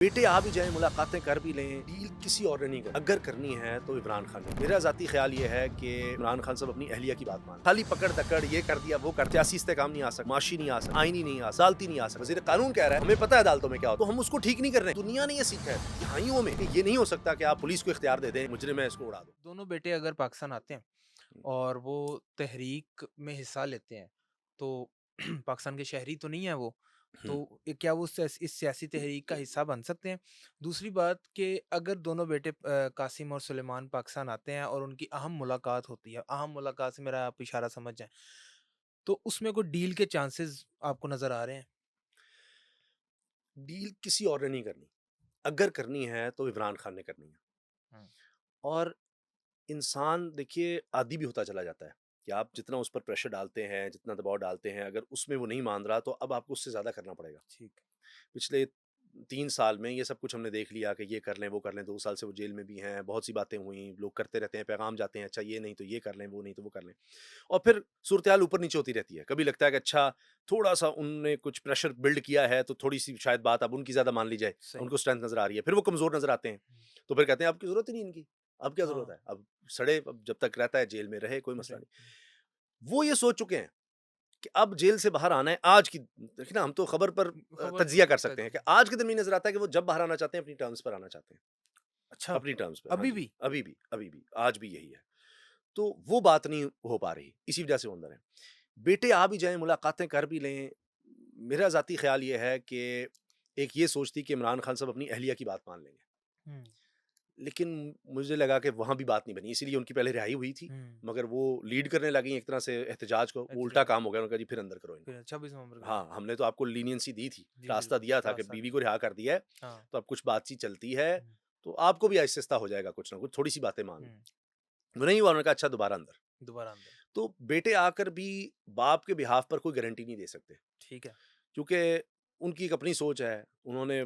बेटे आ भी जाएं, मुलाकातें कर भी लें, डील किसी और ने नहीं करनी। अगर करनी है तो इमरान खान ने। मेरा ज़ाती ख्याल ये है कि इमरान खान साहब अपनी अहलिया की बात मान, खाली पकड़ दकड़ ये कर दिया वो कर दिया, सियासी इस्तेकाम नहीं आ सकता, माशी नहीं आ सकता, आईनी नहीं आ सकता, अदालती नहीं आ सकता। वज़ीर कानून कह रहा है हमें पता है अदालतों में क्या होता है, तो हम उसको ठीक नहीं कर रहे हैं। दुनिया ने ये सीखा है तिहाइयों में कि ये नहीं हो सकता कि आप पुलिस को इख्तियार दे दें मुजरिम है इसको उड़ा दो। दोनों बेटे अगर पाकिस्तान आते हैं और वो तहरीक में हिस्सा लेते हैं, तो पाकिस्तान के शहरी तो नहीं है वो, हुँ, तो क्या वो इस सियासी तहरीक का हिस्सा बन सकते हैं? दूसरी बात कि अगर दोनों बेटे कासिम और सुलेमान पाकिस्तान आते हैं और उनकी अहम मुलाकात होती है, अहम मुलाकात से मेरा आप इशारा समझ जाएँ, तो उसमें कोई डील के चांसेज़ आपको नज़र आ रहे हैं? डील किसी और ने नहीं करनी। अगर करनी है तो इमरान खान ने करनी है। हुँ, और इंसान देखिए आदी भी होता चला जाता है कि आप जितना उस पर प्रेशर डालते हैं, जितना दबाव डालते हैं, अगर उसमें वो नहीं मान रहा तो अब आपको उससे ज़्यादा करना पड़ेगा। ठीक है। पिछले 3 साल में ये सब कुछ हमने देख लिया कि ये कर लें, वो कर लें, 2 साल से वो जेल में भी हैं, बहुत सी बातें हुई, लोग करते रहते हैं, पैगाम जाते हैं, अच्छा ये नहीं तो ये कर लें, वो नहीं तो वो कर लें। और फिर सूरत-ए-हाल ऊपर-नीचे होती रहती है। कभी लगता है कि अच्छा थोड़ा-सा उनने कुछ प्रेशर बिल्ड किया है तो थोड़ी-सी शायद बात अब उनकी ज़्यादा मान ली जाए, सही उनको बात। स्ट्रेंथ नज़र आ रही है, फिर वो कमज़ोर नज़र आते हैं। हुँ, तो फिर कहते हैं अब की ज़रूरत ही नहीं इनकी, अब क्या ज़रूरत हाँ, है? अब सड़े, अब जब तक रहता है जेल में रहे, कोई मसला राइट। नहीं। वो ये सोच चुके हैं कि अब जेल से बाहर आना है आज की, देखिए ना हम तो खबर पर खबर तज्ज़िया कर सकते हैं कि तजी आज के दिन में नज़र आता है कि वो जब बाहर आना चाहते हैं अपनी टर्म्स पर आना चाहते हैं। अच्छा, अपनी टर्म्स पे, हाँ अभी जी। भी? अभी भी, आज भी यही है। तो वो बात नहीं हो पा रही, इसी वजह से वो अंदर है। बेटे आ भी जाएँ, मुलाकातें कर भी लें, मेरा ज़ाती ख़्याल ये है कि एक ये सोच थी कि इमरान खान साहब अपनी अहलिया की बात मान लेंगे। हुँ, लेकिन मुझे लगा कि वहाँ भी बात नहीं बनी, इसीलिए उनकी पहले रिहाई हुई थी, हुँ, मगर वो लीड करने लगी एक तरह से एहतजाज को, वो उल्टा एहतजाज काम हो गया, उन्होंने कहा जी फिर अंदर करो इनको। फिर 26 नवंबर के हाँ, बाद। हमने तो आपको लीनियंसी दी थी, जी, रास्ता बिल्कुल, दिया था कि रास्ता बीवी दिया। को रिहा कर दिया है, हाँ, तो अब कुछ बातचीत चलती है, हुँ, तो आपको भी आहिस्ता-आहिस्ता हो जाएगा कुछ ना कुछ, थोड़ी-सी बातें मान लो। हुँ, वो नहीं हुआ, उन्होंने कहा अच्छा दोबारा अंदर। दोबारा अंदर, तो बेटे आकर भी बाप के बिहाफ़ पर कोई गारंटी नहीं दे सकते, ठीक है। क्योंकि उनकी एक अपनी सोच है। उन्होंने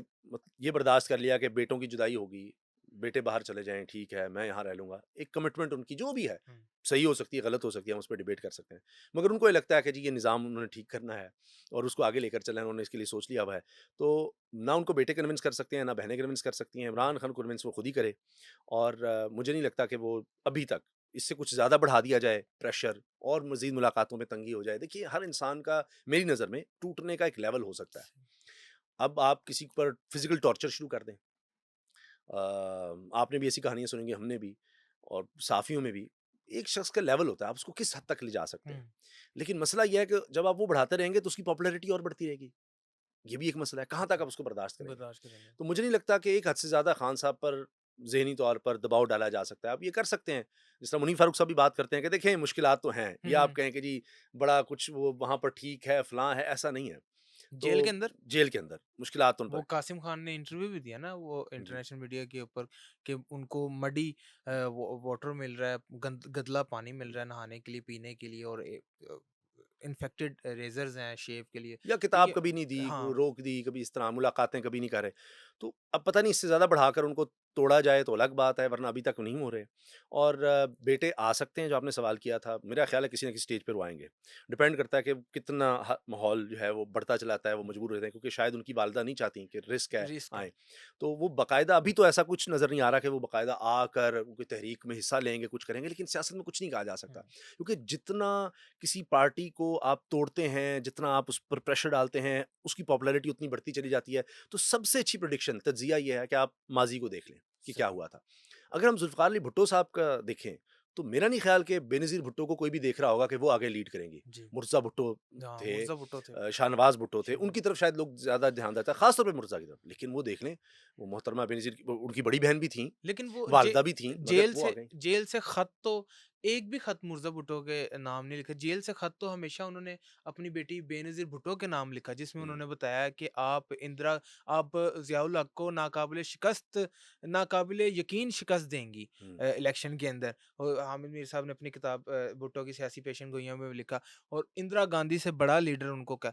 ये बर्दाश्त कर लिया कि बेटों की जुदाई होगी, बेटे बाहर चले जाएँ ठीक है, मैं यहाँ रह लूँगा। एक कमिटमेंट उनकी जो भी है, हुँ, सही हो सकती है, गलत हो सकती है, हम उस पे डिबेट कर सकते हैं। मगर उनको ये लगता है कि जी ये निज़ाम उन्होंने ठीक करना है और उसको आगे लेकर चलना है, उन्होंने इसके लिए सोच लिया हुआ है। तो ना उनको बेटे कन्विंस कर सकते हैं, ना बहनें कन्विंस कर सकती हैं। हुँ, इमरान खान को कन्विंस वो खुद ही करे। और मुझे नहीं लगता कि वो अभी तक इससे कुछ ज़्यादा बढ़ा दिया जाए प्रेशर और मज़ीद मुलाकातों में तंगी हो जाए। देखिए हर इंसान का मेरी नज़र में टूटने का एक लेवल हो सकता है। सही, अब आप किसी पर फिज़िकल टॉर्चर शुरू कर दें। आपने भी ऐसी कहानियाँ सुनी होंगी, हमने भी, और साफ़ियों में भी। एक शख़्स का लेवल होता है, आप उसको किस हद तक ले जा सकते हुँ, हैं। लेकिन मसला ये है कि जब आप वो बढ़ाते रहेंगे तो उसकी पॉपुलैरिटी और बढ़ती रहेगी। ये भी एक मसला है, कहाँ तक जी, आप उसको बर्दाश्त करेंगे? बर्दाश्त करेंगे। तो मुझे नहीं लगता कि एक हद से ज़्यादा खान साहब पर ज़हनी तौर पर दबाव डाला जा सकता है। आप ये कर सकते हैं, जिस तरह मुनीर फ़ारूक साहब भी बात करते हैं कि देखें मुश्किलात तो हैं, हुँ, या आप हुँ, कहें कि जी बड़ा कुछ वो वहाँ पर ठीक है, फ़लाँ है, ऐसा नहीं है। जेल के तो अंदर जेल के अंदर मुश्किलात उन वो पर कासिम खान ने इंटरव्यू भी दिया ना वो जी। इंटरनेशनल मीडिया के ऊपर कि उनको मडी वाटर मिल रहा है, गंदला पानी मिल रहा है नहाने के लिए, पीने के लिए और इन्फेक्टेड रेजर्स हैं शेव के लिए। या तो किताब ये कभी नहीं दी, हाँ, रोक दी, कभी इस तरह मुलाकातें कभी नहीं कर रहे। तो अब पता नहीं इससे ज़्यादा बढ़ाकर उनको तोड़ा जाए तो अलग बात है, वरना अभी तक नहीं हो रहे। और बेटे आ सकते हैं, जो आपने सवाल किया था, मेरा ख़्याल है किसी न किसी स्टेज पर वो आएँगे। डिपेंड करता है कि कितना माहौल जो है वो बढ़ता चला आता है, वो मजबूर हो जाते हैं, क्योंकि शायद उनकी वालिदा नहीं चाहती कि रिस्क है, रिस्क है। आएँ। तो वो बाकायदा अभी तो ऐसा कुछ नज़र नहीं आ रहा कि वो बाकायदा आकर कोई तहरीक में हिस्सा लेंगे, कुछ करेंगे, लेकिन सियासत में कुछ नहीं कहा जा हुँ, सकता। क्योंकि जितना किसी पार्टी को आप तोड़ते हैं, जितना आप उस पर प्रेशर डालते हैं, उसकी पॉपुलैरिटी उतनी बढ़ती चली जाती है। तो सबसे अच्छी प्रेडिक्शन तज्ज़िया ये है कि आप माज़ी को देख लें कि क्या सही। हुआ था। अगर हम ज़ुल्फ़िकार अली भुट्टो साहब का देखें, तो मेरा नहीं ख़्याल कि बेनज़ीर भुट्टो को कोई भी देख रहा होगा कि वो आगे लीड करेंगी। जी। मुर्तज़ा भुट्टो हाँ, थे, मुर्ज़ा भुट्टो थे। शाहनवाज़ भुट्टो थे, शाहनवाज़ उनकी तरफ शायद लोग ज़्यादा ध्यान देता है, ख़ास तौर पे मुर्तज़ा की तरफ। लेकिन वो देख लें, वो मोहतरमा बेनज़ीर की उनकी बड़ी बहन भी थीं, लेकिन वो वालिदा भी थीं, मगर वो आ गईं। जेल से खत तो एक भी खत मुर्ज़ा भुट्टो के नाम नहीं लिखा। जेल से खत तो हमेशा उन्होंने अपनी बेटी बेनज़ीर भुट्टो के नाम लिखा, जिसमें हुँ, उन्होंने बताया कि आप ज़ियाउल हक को नाकाबिले यकीन शिकस्त देंगी हुँ। इलेक्शन के अंदर। और हामिद मीर साहब ने अपनी किताब भुट्टो की सियासी पेशन-गोइयाँ में भी लिखा और इंदिरा गांधी से बड़ा लीडर उनको कहा।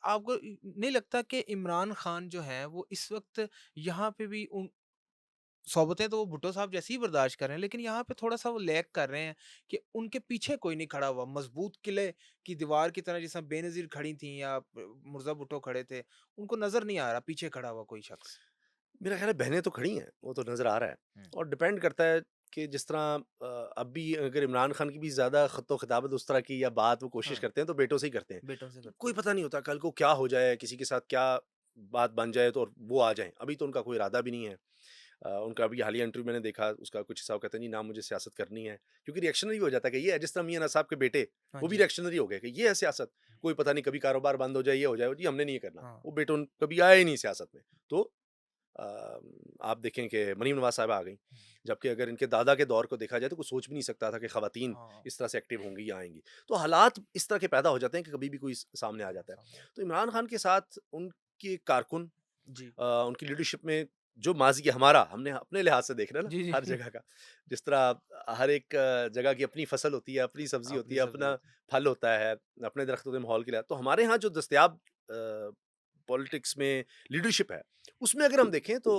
आपको नहीं लगता कि इमरान खान जो हैं, वो इस वक़्त यहाँ पे भी उन सोबतें तो वो भुट्टो साहब जैसी ही बर्दाश्त कर रहे हैं, लेकिन यहाँ पे थोड़ा-सा वो लैग कर रहे हैं कि उनके पीछे कोई नहीं खड़ा हुआ, मज़बूत किले की दीवार की तरह जिस तरह बेनज़ीर खड़ी थीं या मुर्ज़ा भुट्टो खड़े थे, उनको नज़र नहीं आ रहा पीछे खड़ा हुआ कोई शख़्स। मेरा ख्याल है बहनें तो खड़ी हैं, वो तो नज़र आ रहा है हुँ। और डिपेंड करता है कि जिस तरह अब भी अगर इमरान खान की भी ज़्यादा ख़िताबत उस तरह की या बात वो कोशिश हाँ, करते हैं तो बेटों से ही करते हैं। बेटों से तो करते कोई हैं। पता नहीं होता कल को क्या हो जाए, किसी के साथ क्या बात बन जाए तो और वो आ जाएँ। अभी तो उनका कोई इरादा भी नहीं है। उनका अभी हालिया इंटरव्यू मैंने देखा, उसका कुछ हिस्सा वो कहते हैं, "जी ना मुझे सियासत करनी है।" क्योंकि रिएक्शनरी हो जाता है कि ये है जिस तरह मियां नवाज़ साहब के बेटे, हाँ वो भी जी। रिएक्शनरी हो गए कि ये है सियासत। कोई पता नहीं कभी कारोबार बंद हो जाए, ये हो जाए, जी हमने नहीं ये करना। हाँ। वो बेटों कभी आए ही नहीं सियासत में। तो अ, आप देखें कि मरीम नवाज़ साहिबा आ गईं। हुँ। जबकि अगर इनके दादा के दौर को देखा जाए तो कोई सोच भी नहीं सकता था कि ख़वातीन हाँ, इस तरह से एक्टिव होंगी या आएँगी। तो हालात इस तरह के पैदा हो जाते हैं कि कभी भी कोई सामने आ हाँ, जाता है। सामने तो इमरान खान के साथ उनकी एक कारकुन जी। उनकी लीडरशिप में जो माज़ी हमारा हमने अपने लिहाज से देख रहे हैं जी, ना जी। हर जगह का। जिस तरह हर एक जगह की अपनी फ़सल होती है, अपनी सब्ज़ी होती अपनी है, सब्ज़ी अपना होती है। फल होता है, अपने दरख्त होते हैं माहौल के लिए। तो हमारे यहाँ जो दस्तयाब पॉलिटिक्स में लीडरशिप है, उसमें अगर हम देखें तो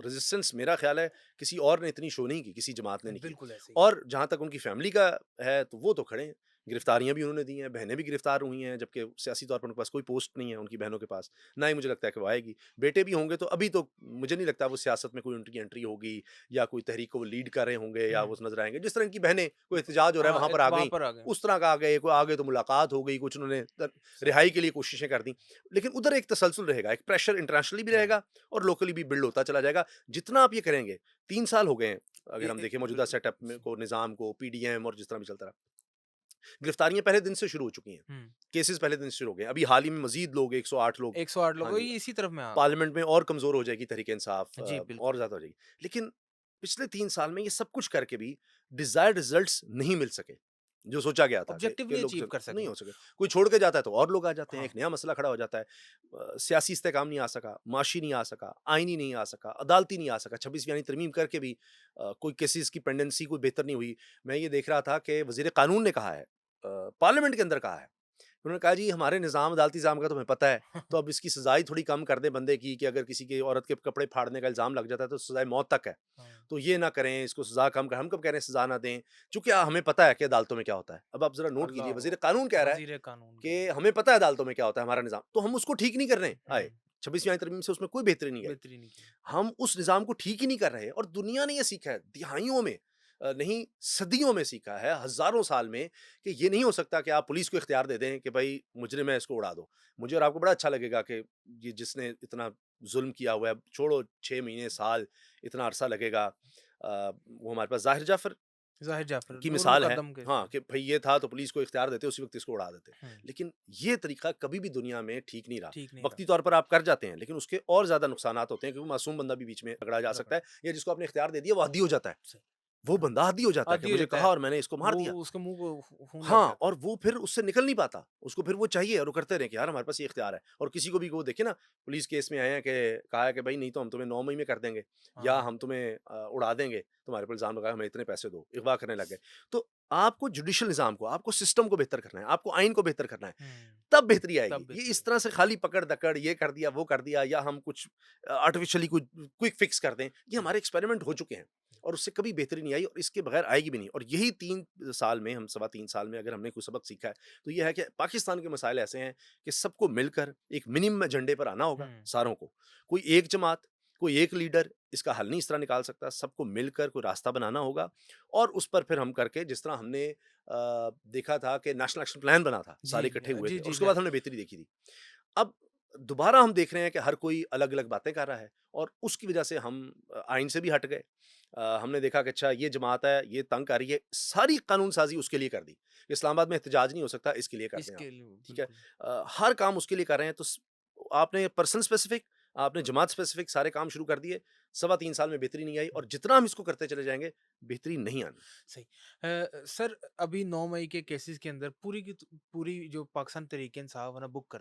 रेजिस्टेंस मेरा ख़्याल है किसी और ने इतनी शो नहीं की, किसी जमात ने नहीं की। बिल्कुल ऐसे ही। और जहाँ तक उनकी फ़ैमिली का है तो वो तो खड़े हैं। गिरफ्तारियाँ भी उन्होंने दी हैं, बहनें भी गिरफ्तार हुई हैं, जबकि सियासी तौर पर उनके पास कोई पोस्ट नहीं है उनकी बहनों के पास। ना ही मुझे लगता है कि वो आएगी। बेटे भी होंगे तो अभी तो मुझे नहीं लगता वो सियासत में कोई उनकी एंट्री होगी या कोई तहरीक को वो लीड कर रहे होंगे या हुँ। वो नज़र आएँगे। जिस तरह इनकी बहनें कोई एहतजाज हो रहा है हाँ, वहाँ पर आ वहाँ गईं, पर आ गए। उस तरह का आ गए, कोई आ गए तो मुलाकात हो गई, कुछ उन्होंने रिहाई के लिए कोशिशें कर दी। लेकिन उधर एक तसलसल रहेगा, एक प्रेशर इंटरनेशनली भी हुँ। रहेगा और लोकली भी बिल्ड होता चला जाएगा। जितना आप ये करेंगे, 3 साल हो गए हैं, ए अगर हम ए देखें मौजूदा बिल्कुल। सेटअप में को, निज़ाम को, पीडीएम और जिस तरह भी चलता रहा। गिरफ्तारियाँ पहले दिन से शुरू हो चुकी हैं, हुँ। केसेज़ पहले दिन से शुरू हो गए हैं। अभी हाल ही में मज़ीद लोग 108 लोग 108 लोग हाँ जी, वही इसी तरफ में पार्लियामेंट में और कमज़ोर हो जाएगी तहरीक-ए-इंसाफ जी, और बिल्कुल। ज़्यादा हो जाएगी। लेकिन पिछले 3 साल में ये सब कुछ करके भी डिज़ायर्ड रिज़ल्ट्स नहीं मिल सके। जो सोचा गया था ऑब्जेक्टिव कि नहीं लोग अचीव जन कर नहीं सके। हो सके। कोई छोड़ के जाता है तो और लोग आ जाते हैं, हाँ। एक नया मसला खड़ा हो जाता है। सियासी इस्तेहकाम नहीं आ सका, माशी नहीं आ सका, आइनी नहीं आ सका, अदालती नहीं आ सका। 26वीं यानी तरमीम करके भी कोई केसेज़ की पेंडेंसी कोई बेहतर नहीं हुई। मैं ये देख रहा था कि वज़ीर कानून ने कहा है पार्लियामेंट के अंदर कहा है। उन्होंने कहा जी हमारे निज़ाम अदालती निज़ाम का तुम्हें पता है, तो अब इसकी सज़ाई थोड़ी कम कर दें बंदे की कि अगर किसी की औरत के कपड़े फाड़ने का इल्ज़ाम लग जाता है तो सज़ाए मौत तक है। हाँ। तो ये ना करें, इसको सज़ा कम कर हम कब कह रहे हैं सज़ा ना दें, चूँकि हमें पता है कि अदालतों में क्या होता है। अब आप ज़रा नोट कीजिए अल्लाह! वज़ीर कानून कह रहा है वज़ीर कानून कह कि रहे हमें पता है अदालतों में क्या होता है हमारा निज़ाम, तो हम उसको ठीक नहीं करने हैं। आए। 26वीं आईन तरमीम से उसमें कोई बेहतरी नहीं आई। बेहतरीन की। हम उस निज़ाम को ठीक ही नहीं कर रहे और दुनिया ने ये सीखा है, दिहाइयों में नहीं सदियों में सीखा है, हज़ारों साल में कि ये नहीं हो सकता कि आप पुलिस को इख्तियार दे दें कि भई मुजरिम है इसको उड़ा दो। मुझे और आपको बड़ा अच्छा लगेगा कि ये जिसने इतना ज़ुल्म किया हुआ है, छोड़ो 6 महीने, साल, इतना अरसा लगेगा। वो हमारे पास ज़ाहिर जाफ़र ज़ाहिर जाफ़र, की नूर मिसाल है। मुक़द्दम के हाँ, कि भई ये था तो पुलिस को इख्तियार देते, उसी वक़्त इसको उड़ा देते। हुँ, लेकिन ये तरीक़ा कभी भी दुनिया में ठीक नहीं रहा। ठीक नहीं रहा। वक़्ती तौर पर आप कर जाते हैं, लेकिन उसके और ज़्यादा नुकसानात होते हैं क्योंकि मासूम बंदा भी बीच में पकड़ा जा सकता रगड़ा है या जिसको आपने इख्तियार दे दिया वो आदी हो जाता है। सही। वो हाँ, बंदा आदी हो जाता है कि आदी हो मुझे जाता कहा है। और मैंने इसको मार वो दिया। उसके मुँह को खून लग हाँ, जाता और है। वो फिर उससे निकल नहीं पाता। उसको फिर वो चाहिए और वो करते रहें कि यार हमारे पास ये इख्तियार है। और किसी को भी वो देखिए ना पुलिस केस में आए हैं कि कहा है कि भई नहीं तो हम तुम्हें 9 मई में कर देंगे या हाँ, हम तुम्हें उड़ा देंगे, तुम्हारे ऊपर इल्ज़ाम लगाया हमें इतने पैसे दो, अगवा करने लग गए। तो आपको जुडिशल निज़ाम को, आपको सिस्टम को बेहतर करना है, आपको आइन को बेहतर करना है, हुँ, तब बेहतरी तब आएगी। ये बेहतरी इस है। तरह से खाली पकड़-दकड़ ये कर दिया, वो कर दिया या हम कुछ आर्टिफ़िशियली कुछ क्विक फिक्स कर दें, ये हुँ, हमारे एक्सपेरिमेंट हो चुके हैं और उससे कभी बेहतरी नहीं आई और इसके बगैर आएगी भी नहीं। और यही 3 साल में हम सवा 3 साल में अगर हमने कोई सबक सीखा है, तो ये है कि पाकिस्तान के मसाइल ऐसे हैं कि सबको मिलकर एक मिनिमम एजेंडे पर आना होगा हुँ, सारों को। कोई एक जमात, कोई एक लीडर इसका हल नहीं इस तरह निकाल सकता, सबको मिलकर कोई रास्ता बनाना होगा और उस पर फिर हम करके जिस तरह हमने देखा था कि नेशनल एक्शन प्लान बना था, जी, सारे इकट्ठे हुए जी, थे और जी, उसके मैं बाद हमने बेहतरी देखी थी। अब दोबारा हम देख रहे हैं कि हर कोई अलग-अलग बातें कर रहा है और उसकी वजह से हम आइन से भी हट गए। हमने देखा कि अच्छा ये जमात है, ये तंग कर रही है, सारी कानून साज़ी उसके लिए कर दी। इस्लामाबाद में एहतजाज नहीं हो सकता, इसके लिए कर दें आप, इसके लिए ठीक है? बिल्कुल। हर काम उसके लिए कर रहे हैं तो आपने पर्सन स्पेसिफिक, आपने जमात स्पेसिफिक सारे काम शुरू कर दिए, सवा 3 साल में बेहतरी नहीं आई हुँ, और जितना हम इसको करते चले जाएँगे, बेहतरी नहीं आनी। सही। सर अभी 9 मई के केसेज़ के अंदर पूरी की पूरी जो पाकिस्तान तहरीक-ए-इंसाफ है ना बुक कर